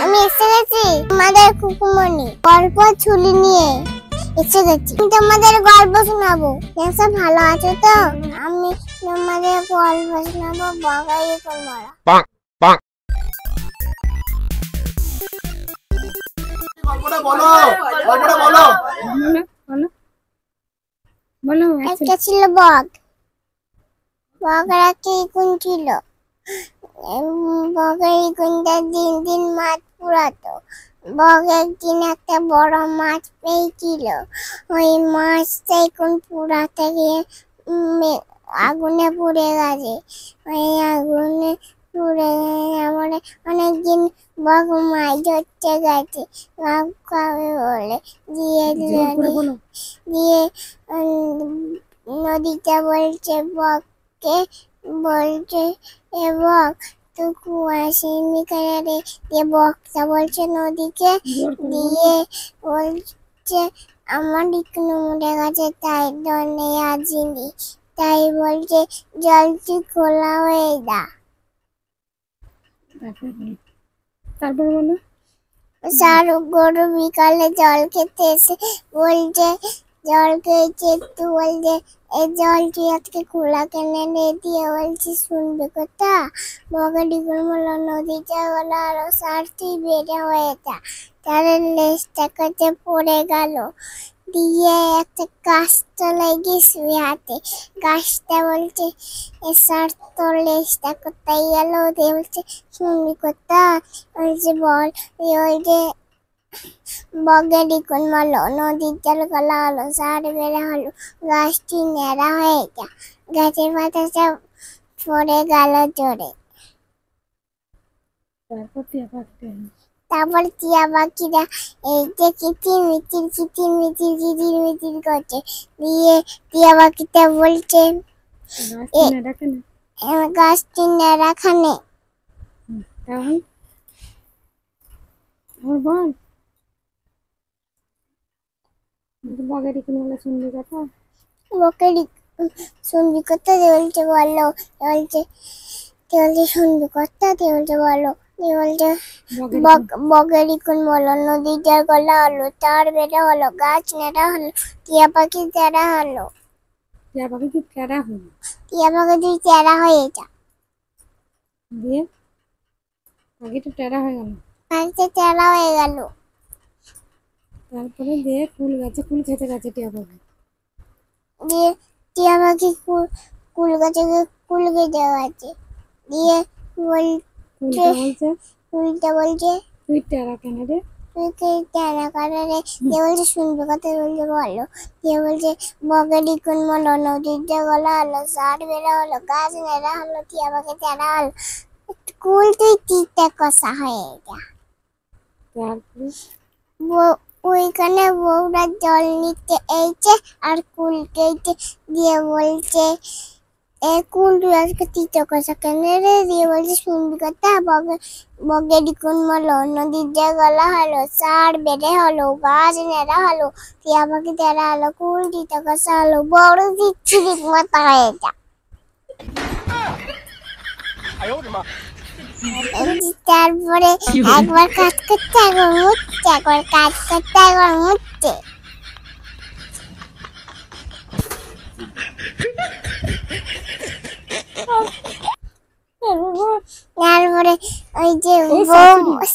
আমি এসে গেছি আমাদের কুকুমনি গল্প ছুলি নিয়ে এসে গেছি। আমি তোমাদের গল্প শোনাবো। সব ভালো আছো তো? আমি তোমাদের গল্প শোনাবো বগাই কোমরা। গল্পটা বলো, গল্পটা বলো। বলো। একটা ছিল বগ। বগের একটা ইকুন ছিল। বগের ইকুনটা দিন দিন মাছ পুরাতো। বগ একদিন একটা বড় মাছ পেয়েছিল। ওই মাছটা ইকুন পুরাতে গিয়ে আগুনে পুড়ে গেছে। ওই আগুনে পুড়ে গেলে অনেকদিন বগ মাছ ধরতে গেছে খাবে বলে। দিয়ে নদীটা বলছে বগকে, বলছে এ বগ তুই কুয়াশিনি কারে। দিয়ে বগটা বলছে নদীকে, দিয়ে বলছে আমার ইকনু মরে গেছে তাই দনে আজিনি, তাই বলছে জলটি খোলা হয়ে যা। তারপর বলো। সারু গরু বিকালে জল খেতে এসে বলছে জল খেয়েছে, একটু বলছে এই জলটি আজকে খোলা কেনে রে। দিয়ে বলছি শুনবে কথা। বগাডি বলল নদীটা গলা আরো সারটি বেড়ে হয়ে যা। তার লেজটা কাছে পড়ে গেল। দিয়ে একটা গাছটা লেগে শুয়ে হাতে। গাছটা বলছে এ সার তোর লেজটা কোথায় গেল? দিয়ে বলছে শুনবি কথা। বলছে বল। বলছে বগের ইকুন বলো নদীর জল গলা হলো, সার বেড়ে হলো, গাছটি নেড়া হয়ে যা। গাছের পাতা সব পড়ে গেল জোরে। তারপর টিয়া পাখিরা এই যে কিচির মিচির করছে। দিয়ে টিয়া পাখিটা বলছে গাছটি নেড়া খানে। বল। বগের ইকুন বলে শুনবি কথা। বগের শুনবি কথা। বলছে বলো। বলছে শুনবি কথা। বলছে বলো। বলছে বগের ইকুন বলো নদীর জল গলা হলো, তার বেড়া হলো, গাছ নেড়া হলো, টিয়া পাখি তেরা হলো। টিয়া পাখি কি তেরা হলো? টিয়া পাখি তুই তেরা হয়ে যা। দিয়ে পাখিটা তেরা হয়ে গেল। পাখিটা তেরা হয়ে গেল। তারপরে দিয়ে কুল গাছে কুল খেতে গেছে টিয়া পাখি। দিয়ে টিয়া পাখি কুল গাছে কুল খেতে গেছে। দিয়ে কুলটা বলছে তুই তেরা কেন রে? তুই কে তেরা করে রে? দিয়ে বলছে শুনবে কথা। বলছে বলো। দিয়ে বলছে বগের ইকুন বলো নদীর যে গলা হলো, সার বেড়া হলো, গাছ নেড়া হলো, টিয়া পাখি তেরা হলো, কুল তুই তিতে কষা হয়ে যা। তারপরে ওইখানে বউরা জল নিতে এইছে আর কুল কেটে দিয়ে বলছে এ কুল তুই আজকে তিতে কষা কেন রে? দিয়ে বলছে শুনবি কথা। বগের ইকুন বলো নদীর যে গলা হলো, সার বেড়ে হলো, গাছ নেড়া হলো, টিয়া পাখি তেরা হলো, কুল তিতে কষা হলো, বড় চিরিক মাথা হয়ে যা। তারপরে একবার কাজ করতে একবার মুছছে, একবার কাজ করতে একবার মুছছে। তারপরে ওই যে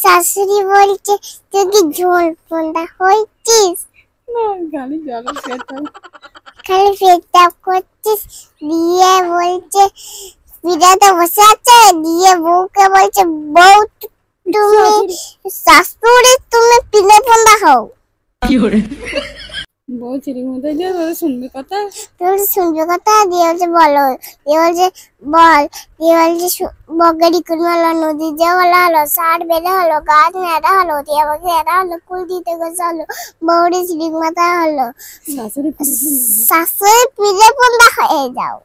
শাশুড়ি বলছে তুই কি ঝোল ফোনটা হয়েছিস? খালি পেট করছিস। দিয়ে বলছে বিড়াটা বসে আছে। দিয়ে বউকে বলছে বউ তুমি শাশুড়ি তুমি পিলে ফোনটা হও। বউ চিড়ি মতো দিয়ে শুনবি কথা। শুনবি কথা। দিয়ে বলছে বলো। দিয়ে বলছে বল। দিয়ে বলছে বগের ইকুন বলো নদীর যে গলা হলো, সার বেড়ে হলো, গাছ নেড়া হলো, টিয়া পাখি তেরা হলো, কুল দিতে গেছে হলো, বউরি চিড়িক মাথা হলো, শাশুড়ি পিলে ফোনটা হয়ে যাও।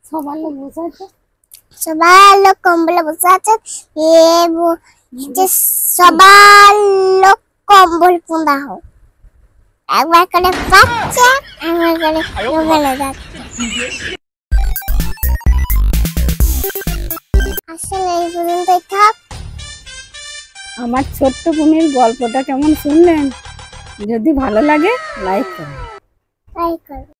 সবার লোক বসে আছে। সবার লোক কম্বলে বসে আছে। সবার লোক কম্বল পুঁদা হোক। একবার করে পাচ্ছে, একবার করে যাচ্ছে। আসলে এই পর্যন্তই থাক। আমার ছোট্ট বোনের গল্পটা কেমন শুনলেন? যদি ভালো লাগে লাইক করুন। তাই করো।